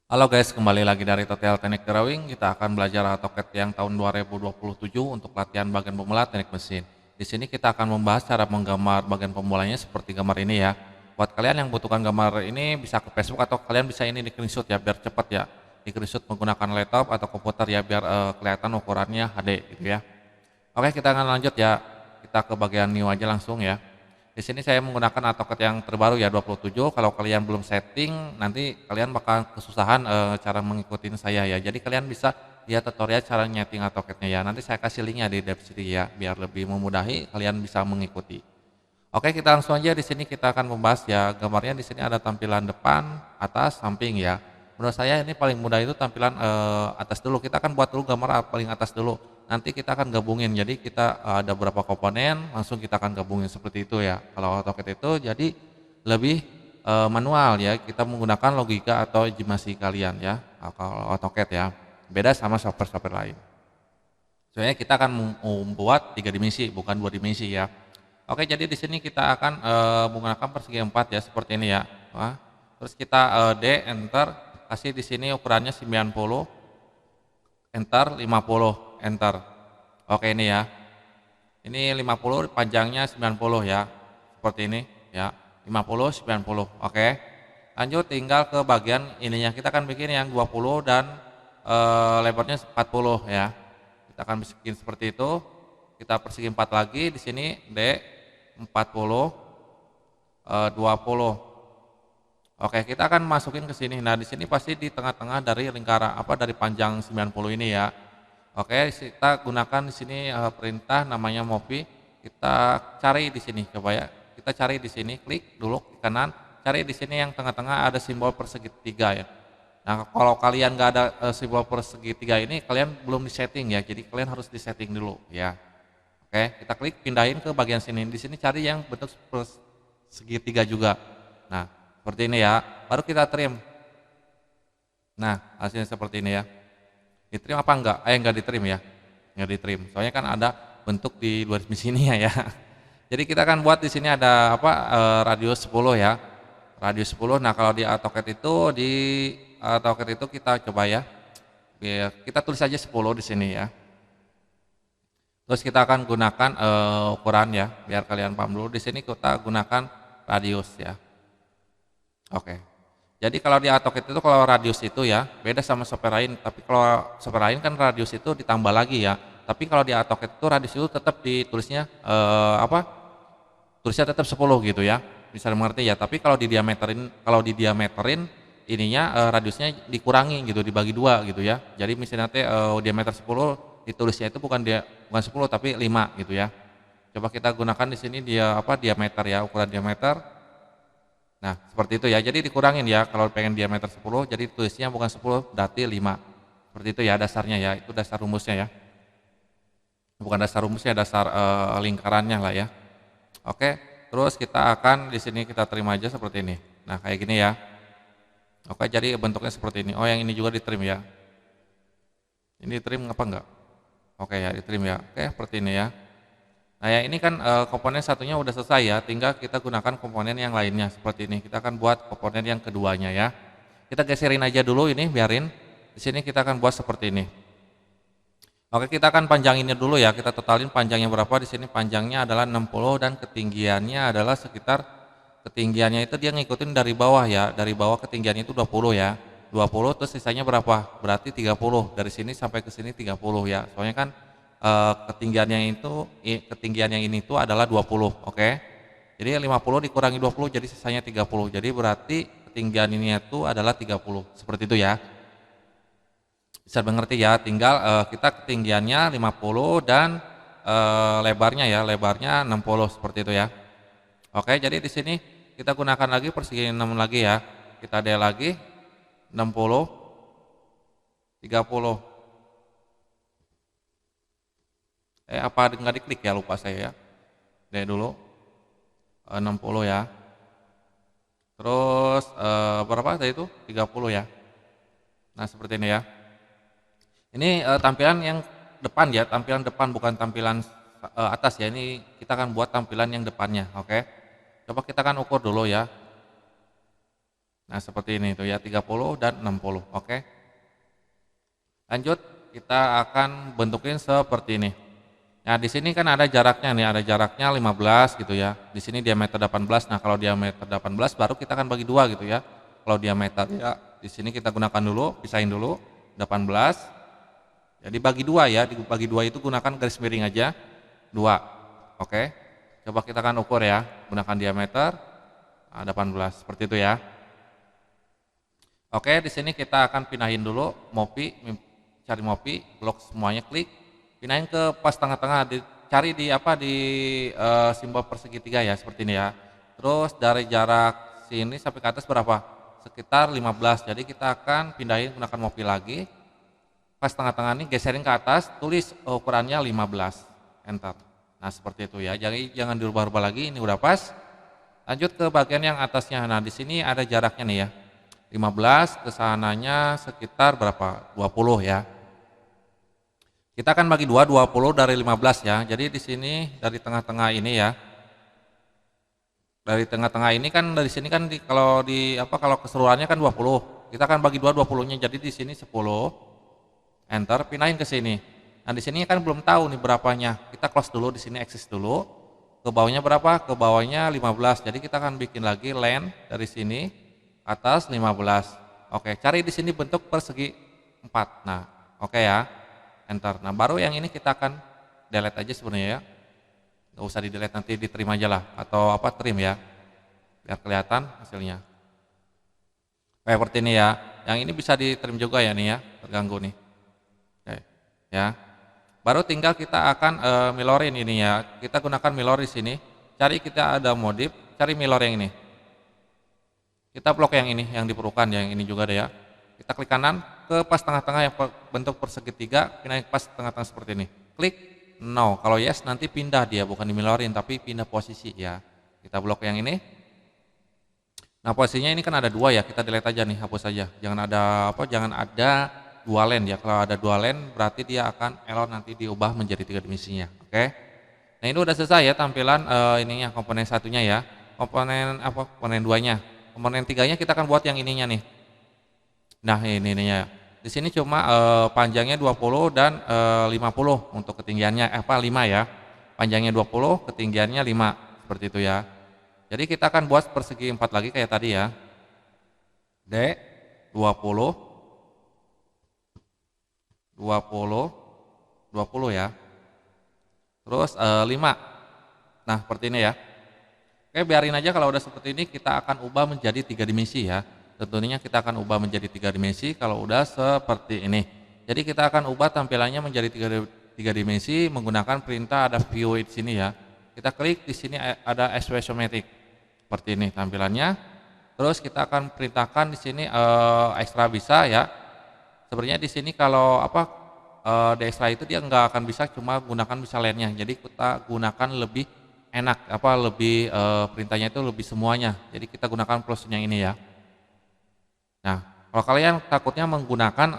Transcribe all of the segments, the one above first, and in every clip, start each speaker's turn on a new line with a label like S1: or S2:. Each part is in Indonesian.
S1: Halo guys, kembali lagi dari Total Teknik Drawing. Kita akan belajar AutoCAD yang tahun 2027 untuk latihan bagian pemula teknik mesin. Di sini kita akan membahas cara menggambar bagian pemulanya seperti gambar ini ya. Buat kalian yang butuhkan gambar ini bisa ke Facebook atau kalian bisa ini di screenshot ya biar cepat ya. Di screenshot menggunakan laptop atau komputer ya biar kelihatan ukurannya HD gitu ya. Oke, kita akan lanjut ya. Kita ke bagian new aja langsung ya. Di sini saya menggunakan AutoCAD yang terbaru ya 27. Kalau kalian belum setting, nanti kalian bakal kesusahan cara mengikuti saya ya. Jadi kalian bisa lihat tutorial cara nyeting AutoCAD-nya ya. Nanti saya kasih linknya di deskripsi ya, biar lebih memudahi kalian bisa mengikuti. Oke, kita langsung aja. Di sini kita akan membahas ya, gambarnya di sini ada tampilan depan, atas, samping ya. Menurut saya ini paling mudah itu tampilan atas dulu. Kita akan buat dulu gambar paling atas dulu. Nanti kita akan gabungin. Jadi kita ada beberapa komponen, langsung kita akan gabungin seperti itu ya. Kalau AutoCAD itu jadi lebih manual ya. Kita menggunakan logika atau imajinasi kalian ya. Kalau AutoCAD ya. Beda sama software-software lain. Soalnya kita akan membuat 3 dimensi, bukan 2 dimensi ya. Oke, jadi di sini kita akan menggunakan persegi 4 ya, seperti ini ya. Wah, terus kita D, enter, kasih di sini ukurannya 90, enter, 50, enter. Oke, ini ya. Ini 50, panjangnya 90 ya. Seperti ini ya. 50, 90. Oke. Lanjut tinggal ke bagian ininya. Kita akan bikin yang 20 dan lebarnya 40 ya. Kita akan bikin seperti itu. Kita persegi 4 lagi di sini D 40 20. Oke, kita akan masukin ke sini. Nah, di sini pasti di tengah-tengah dari lingkaran dari panjang 90 ini ya. Oke, kita gunakan di sini perintah namanya movie. Kita cari di sini coba ya. Kita cari di sini, klik dulu ke kanan, cari di sini yang tengah-tengah ada simbol persegitiga ya. Nah, kalau kalian nggak ada simbol persegitiga ini, kalian belum disetting ya. Jadi kalian harus disetting dulu ya. Oke, kita klik pindahin ke bagian sini. Di sini cari yang bentuk segitiga juga. Nah, seperti ini ya. Baru kita trim. Nah, hasilnya seperti ini ya. Ditrim apa enggak? Enggak ditrim ya. Enggak ditrim. Soalnya kan ada bentuk di luar sini ya. Jadi kita akan buat di sini ada radius 10 ya. Radius 10. Nah, kalau di AutoCAD itu kita coba ya. Biar kita tulis aja 10 di sini ya. Terus kita akan gunakan ukuran ya, biar kalian paham dulu. Di sini kita gunakan radius ya. Oke. Jadi kalau di AutoCAD itu kalau radius itu ya beda sama software lain. Tapi kalau software lain kan radius itu ditambah lagi ya. Tapi kalau di AutoCAD itu radius itu tetap ditulisnya tulisnya tetap 10 gitu ya. Bisa mengerti ya. Tapi kalau di diameterin ininya radiusnya dikurangi gitu, dibagi 2 gitu ya. Jadi misalnya diameter 10 ditulisnya itu bukan 10 tapi 5 gitu ya. Coba kita gunakan di sini diameter ya, ukuran diameter. Nah, seperti itu ya. Jadi dikurangin ya kalau pengen diameter 10 jadi tulisnya bukan 10 berarti 5. Seperti itu ya dasarnya ya. Itu dasar rumusnya ya. Bukan dasar rumusnya, dasar lingkarannya lah ya. Oke, terus kita akan di sini kita terima aja seperti ini. Nah, kayak gini ya. Oke, jadi bentuknya seperti ini. Oh, yang ini juga ditrim ya. Ini trim apa enggak? Oke ya, ditrim ya. Oke, seperti ini ya. Nah, ya ini kan komponen satunya udah selesai ya, tinggal kita gunakan komponen yang lainnya seperti ini. Kita akan buat komponen yang keduanya ya. Kita geserin aja dulu ini, biarin. Di sini kita akan buat seperti ini. Oke, kita akan panjanginnya dulu ya. Kita totalin panjangnya berapa. Di sini panjangnya adalah 60 dan ketinggiannya adalah sekitar ketinggiannya itu dia ngikutin dari bawah ya. Dari bawah ketinggiannya itu 20 ya. 20 terus sisanya berapa? Berarti 30. Dari sini sampai ke sini 30 ya. Soalnya kan ketinggian yang ini tuh adalah 20, oke. Jadi 50 dikurangi 20 jadi sisanya 30. Jadi berarti ketinggian ini itu adalah 30. Seperti itu ya. Bisa mengerti ya, tinggal kita ketinggiannya 50 dan lebarnya 60 seperti itu ya. Oke, jadi di sini kita gunakan lagi persegi 6 lagi ya. Kita D lagi 60 30. Apa nggak diklik ya, lupa saya ya. D dulu 60 ya. Terus berapa tadi itu? 30 ya. Nah, seperti ini ya. Ini tampilan yang depan ya, tampilan depan bukan tampilan atas ya. Ini kita akan buat tampilan yang depannya, oke. Coba kita akan ukur dulu ya. Nah, seperti ini tuh ya, 30 dan 60. Oke. Lanjut, kita akan bentukin seperti ini. Nah, di sini kan ada jaraknya nih, ada jaraknya 15 gitu ya. Di sini diameter 18. Nah, kalau diameter 18 baru kita akan bagi dua gitu ya. Kalau diameter ya, di sini kita gunakan dulu, pisahin dulu 18. Jadi bagi dua ya, dibagi dua itu gunakan garis miring aja, 2. Oke. Coba kita akan ukur ya, gunakan diameter 18 seperti itu ya. Oke, di sini kita akan pindahin dulu cari Mopi, blok semuanya, klik, pindahin ke pas tengah-tengah, cari di apa di simbol persegitiga ya, seperti ini ya. Terus dari jarak sini sampai ke atas berapa? Sekitar 15. Jadi kita akan pindahin gunakan Mopi lagi. Pas tengah-tengah ini geserin ke atas, tulis ukurannya 15. Enter. Nah, seperti itu ya. Jadi jangan dirubah-rubah lagi, ini udah pas. Lanjut ke bagian yang atasnya. Nah, di sini ada jaraknya nih ya. 15 ke sananya sekitar berapa? 20 ya. Kita akan bagi 20 dari 15 ya. Jadi di sini dari tengah-tengah ini ya. Dari tengah-tengah ini kan dari sini kan kalau keseluruhannya kan 20. Kita akan bagi 20-nya. Jadi di sini 10. Enter, pindahin ke sini. Nah, di sini kan belum tahu nih berapanya. Kita close dulu di sini, exist dulu. Ke bawahnya berapa? Ke bawahnya 15. Jadi kita akan bikin lagi line dari sini atas 15. Oke, cari di sini bentuk persegi 4. Nah, oke ya. Enter. Nah, baru yang ini kita akan delete aja sebenarnya ya. Nggak usah di delete, nanti diterima aja lah atau trim ya. Biar kelihatan hasilnya. Kayak seperti ini ya. Yang ini bisa ditrim juga ya nih ya, terganggu nih. Oke, ya. Baru tinggal kita akan milorin ini ya. Kita gunakan milor di sini. Cari kita ada modif, cari milor yang ini. Kita blok yang ini, yang diperlukan, yang ini juga ada ya. Kita klik kanan ke pas tengah-tengah yang bentuk persegitiga, pindah pas tengah-tengah seperti ini. Klik no. Kalau yes nanti pindah dia, bukan dimilorin tapi pindah posisi ya. Kita blok yang ini. Nah, posisinya ini kan ada dua ya, kita delete aja nih, hapus aja. Jangan ada dua line ya. Kalau ada dua line berarti dia akan error, nanti diubah menjadi 3 dimensinya. Oke. Nah, ini udah selesai ya tampilan ininya, komponen satunya ya. Komponen duanya. Komponen tiganya kita akan buat yang ininya nih. Nah, ininya. Di sini cuma panjangnya 20 dan 50 untuk ketinggiannya 5 ya. Panjangnya 20, ketinggiannya 5 seperti itu ya. Jadi kita akan buat persegi 4 lagi kayak tadi ya. D 20 ya. Terus 5. Nah, seperti ini ya. Oke, biarin aja. Kalau udah seperti ini kita akan ubah menjadi 3 dimensi ya. Tentunya kita akan ubah menjadi 3 dimensi kalau udah seperti ini. Jadi kita akan ubah tampilannya menjadi 3 dimensi menggunakan perintah ada view di sini ya. Kita klik di sini ada isometric. Seperti ini tampilannya. Terus kita akan perintahkan di sini ekstra bisa ya. Sebenarnya di sini kalau di ekstra itu dia nggak akan bisa cuma gunakan bisa lainnya. Jadi kita gunakan lebih enak lebih perintahnya itu lebih semuanya. Jadi kita gunakan plus yang ini ya. Nah, kalau kalian takutnya menggunakan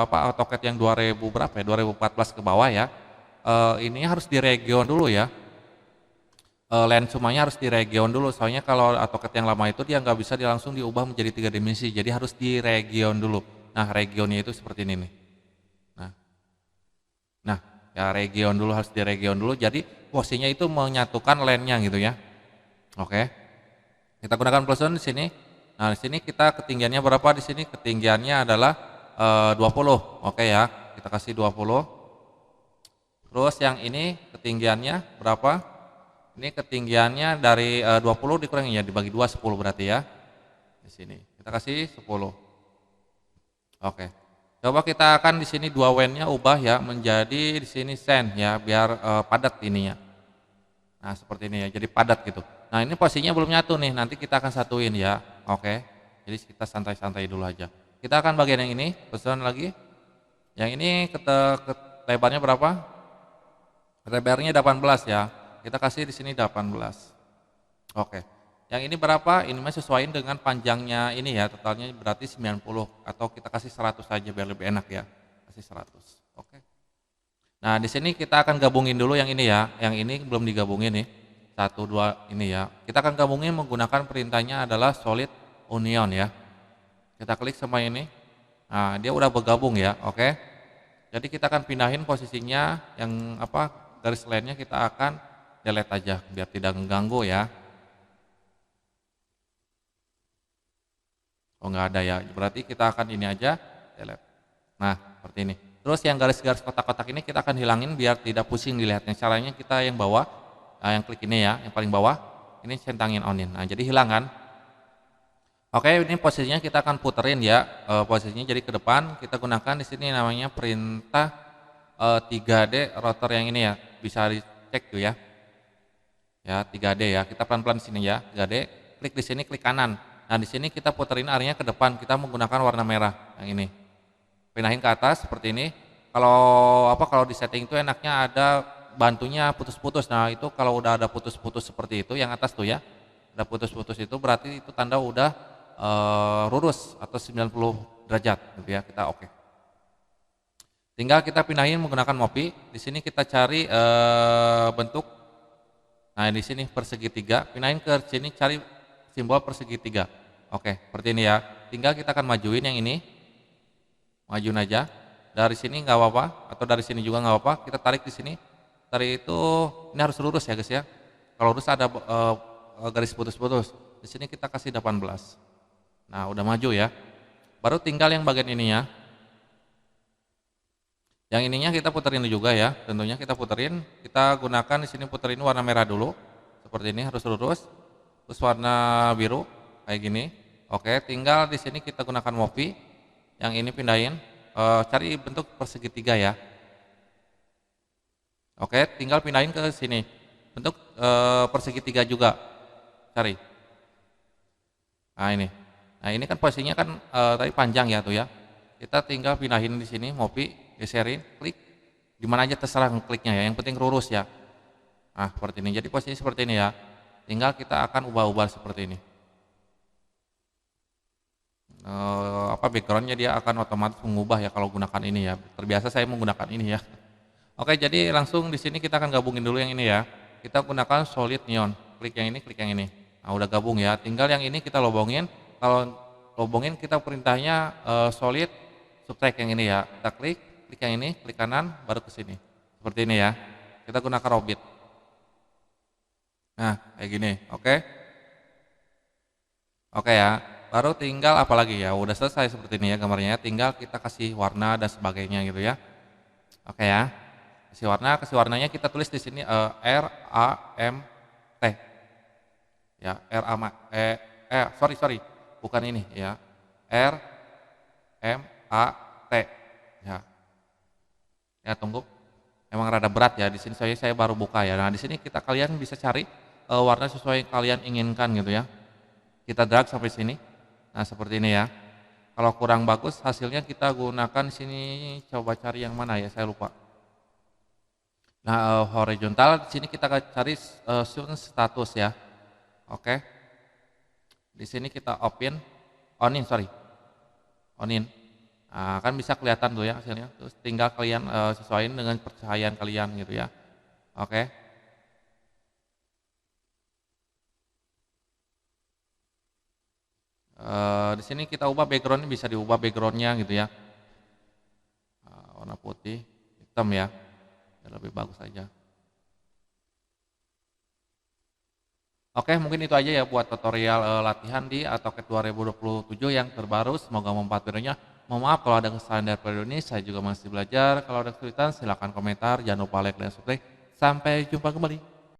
S1: AutoCAD yang 2000 berapa ya, 2014 ke bawah ya, ini harus di region dulu ya. Line sumanya harus di region dulu, soalnya kalau AutoCAD yang lama itu dia nggak bisa langsung diubah menjadi 3 dimensi, jadi harus di region dulu. Nah, regionnya itu seperti ini nih. Nah, ya region dulu, harus di region dulu, jadi posisinya itu menyatukan line-nya gitu ya. Oke. Kita gunakan plus di sini. Nah, di sini kita ketinggiannya berapa? Di sini ketinggiannya adalah 20. Oke ya. Kita kasih 20. Terus yang ini ketinggiannya berapa? Ini ketinggiannya dari 20 dikurangi ya, dibagi 2 10 berarti ya. Di sini. Kita kasih 10. Oke. Coba kita akan di sini 2 wen-nya ubah ya menjadi di sini sen ya, biar padat ininya. Nah, seperti ini ya, jadi padat gitu. Nah, ini posisinya belum nyatu nih, nanti kita akan satuin ya. Oke. Jadi kita santai-santai dulu aja. Kita akan bagian yang ini, pesan lagi. Yang ini lebarnya berapa? Lebarnya 18 ya. Kita kasih di sini 18. Oke. Yang ini berapa? Ini mah sesuaiin dengan panjangnya ini ya, totalnya berarti 90 atau kita kasih 100 saja biar lebih enak ya. Kasih 100. Oke. Nah, di sini kita akan gabungin dulu yang ini ya. Yang ini belum digabungin nih. 1 2 ini ya. Kita akan gabungin menggunakan perintahnya adalah solid union ya. Kita klik semua ini. Nah, dia udah bergabung ya, oke. Jadi kita akan pindahin posisinya yang apa garis lainnya kita akan delete aja biar tidak mengganggu ya. Oh nggak ada ya, berarti kita akan ini aja delete. Nah seperti ini. Terus yang garis-garis kotak-kotak ini kita akan hilangin biar tidak pusing dilihatnya. Caranya kita yang bawah, yang klik ini ya, yang paling bawah, ini centangin onin. Nah jadi hilang kan. Oke, ini posisinya kita akan puterin ya, posisinya jadi ke depan. Kita gunakan di sini namanya perintah 3D rotor yang ini ya, bisa dicek tuh ya. Ya 3D ya, kita pelan-pelan di sini ya, 3D. Klik di sini, klik kanan. Nah di sini kita puterin arahnya ke depan. Kita menggunakan warna merah yang ini. Pindahin ke atas seperti ini. Kalau di setting itu enaknya ada bantunya putus-putus. Nah itu kalau udah ada putus-putus seperti itu, yang atas tuh ya, ada putus-putus itu berarti itu tanda udah lurus atau 90 derajat gitu ya, kita oke. Tinggal kita pindahin menggunakan mopi. Di sini kita cari bentuk. Nah di sini persegi 3. Pindahin ke sini cari simbol persegi 3. Oke, seperti ini ya. Tinggal kita akan majuin yang ini. Majuin aja. Dari sini nggak apa-apa atau dari sini juga nggak apa-apa. Kita tarik di sini. Tarik itu ini harus lurus ya guys ya. Kalau lurus ada garis putus-putus. Di sini kita kasih 18. Nah, udah maju ya. Baru tinggal yang bagian ininya. Yang ininya kita puterin juga ya. Tentunya kita puterin. Kita gunakan di sini puterin warna merah dulu. Seperti ini harus lurus. Terus warna biru kayak gini. Oke, tinggal di sini kita gunakan mopi. Yang ini pindahin. Cari bentuk persegi 3 ya. Oke, tinggal pindahin ke sini. Bentuk persegi 3 juga. Cari. Nah, ini. Nah ini kan posisinya kan tadi panjang ya tuh ya. Kita tinggal pindahin di sini, mopi, geserin, klik. Dimana aja terserah kliknya ya, yang penting lurus ya. Nah seperti ini, jadi posisi seperti ini ya. Tinggal kita akan ubah-ubah seperti ini. Backgroundnya dia akan otomatis mengubah ya kalau gunakan ini ya. Terbiasa saya menggunakan ini ya. Oke, jadi langsung di sini kita akan gabungin dulu yang ini ya. Kita gunakan solid neon. Klik yang ini, klik yang ini. Nah udah gabung ya. Tinggal yang ini kita lobongin. Kalau lobongin kita perintahnya solid subtract yang ini ya. Kita klik yang ini, klik kanan, baru ke sini. Seperti ini ya. Kita gunakan Robit. Nah, kayak gini, oke. Oke ya. Baru tinggal apa lagi ya? Udah selesai seperti ini ya gambarnya. Tinggal kita kasih warna dan sebagainya gitu ya. Oke ya. Kasih warnanya kita tulis di sini R A M T. Ya, sorry. Bukan ini ya, R M A T ya. Ya tunggu, emang rada berat ya di sini saya baru buka ya. Nah di sini kalian bisa cari warna sesuai yang kalian inginkan gitu ya. Kita drag sampai sini. Nah seperti ini ya. Kalau kurang bagus hasilnya kita gunakan sini, coba cari yang mana ya, saya lupa. Nah horizontal di sini kita cari sun status ya. Oke. Di sini kita onin. Nah, kan bisa kelihatan tuh ya hasilnya. Terus tinggal kalian sesuaiin dengan percahayaan kalian gitu ya. Oke. Di sini kita ubah backgroundnya, bisa diubah backgroundnya gitu ya. Warna putih, hitam ya. Lebih bagus aja. Oke, mungkin itu aja ya buat tutorial latihan di AutoCAD 2027 yang terbaru. Semoga membantu videonya. Mohon maaf kalau ada kesalahan dari video ini, saya juga masih belajar. Kalau ada kesulitan silahkan komentar, jangan lupa like dan subscribe. Sampai jumpa kembali.